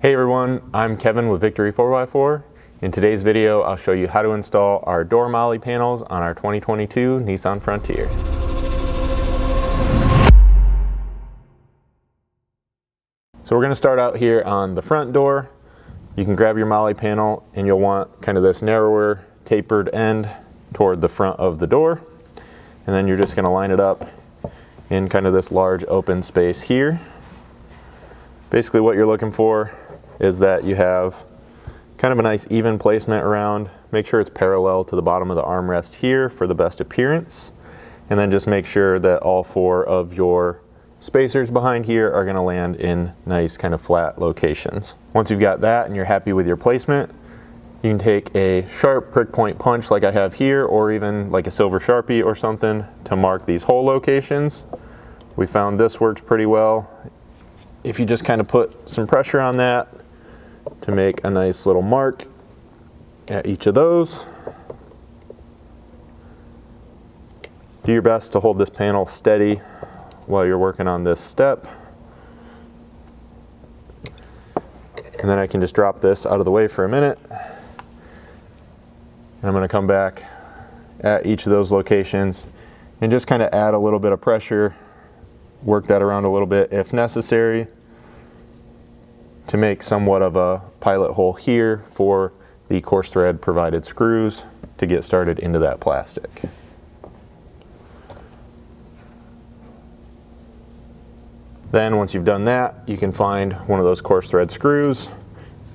Hey everyone, I'm Kevin with Victory 4x4. In today's video, I'll show you how to install our door MOLLE panels on our 2022 Nissan Frontier. So we're going to start out here on the front door. You can grab your MOLLE panel and you'll want kind of this narrower tapered end toward the front of the door. And then you're just going to line it up in kind of this large open space here. Basically what you're looking for is that you have kind of a nice even placement around. Make sure it's parallel to the bottom of the armrest here for the best appearance. And then just make sure that all four of your spacers behind here are going to land in nice kind of flat locations. Once you've got that and you're happy with your placement, you can take a sharp prick point punch like I have here, or even like a silver Sharpie or something to mark these hole locations. We found this works pretty well. If you just kind of put some pressure on that to make a nice little mark at each of those. Do your best to hold this panel steady while you're working on this step. And then I can just drop this out of the way for a minute. And I'm going to come back at each of those locations and just kind of add a little bit of pressure, work that around a little bit if necessary, to make somewhat of a pilot hole here for the coarse thread provided screws to get started into that plastic. Then once you've done that, you can find one of those coarse thread screws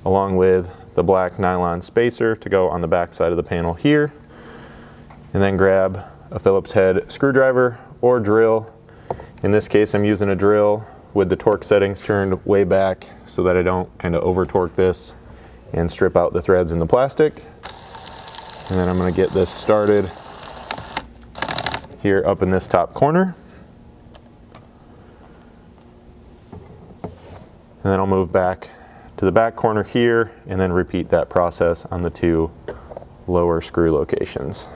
along with the black nylon spacer to go on the back side of the panel here, and then grab a Phillips head screwdriver or drill. In this case, I'm using a drill with the torque settings turned way back so that I don't kind of over torque this and strip out the threads in the plastic. And then I'm going to get this started here up in this top corner. And then I'll move back to the back corner here and then repeat that process on the two lower screw locations.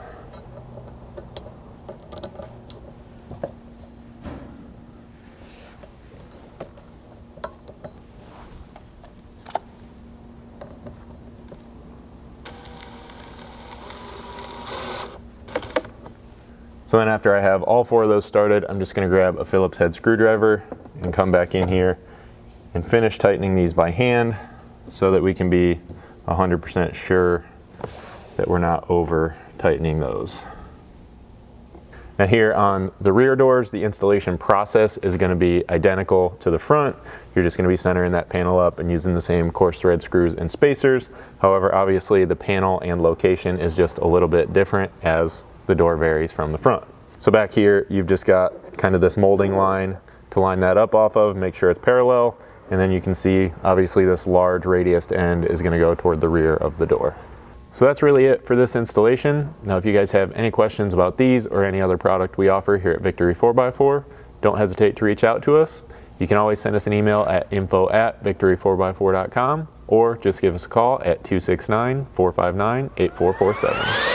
So then after I have all four of those started, I'm just going to grab a Phillips head screwdriver and come back in here and finish tightening these by hand so that we can be 100% sure that we're not over tightening those. Now here on the rear doors, the installation process is going to be identical to the front. You're just going to be centering that panel up and using the same coarse thread screws and spacers. However, obviously the panel and location is just a little bit different as the door varies from the front. So back here, you've just got kind of this molding line to line that up off of, make sure it's parallel, and then you can see obviously this large radiused end is going to go toward the rear of the door. So that's really it for this installation. Now if you guys have any questions about these or any other product we offer here at Victory 4x4, don't hesitate to reach out to us. You can always send us an email at info@victory4x4.com or just give us a call at 269-459-8447.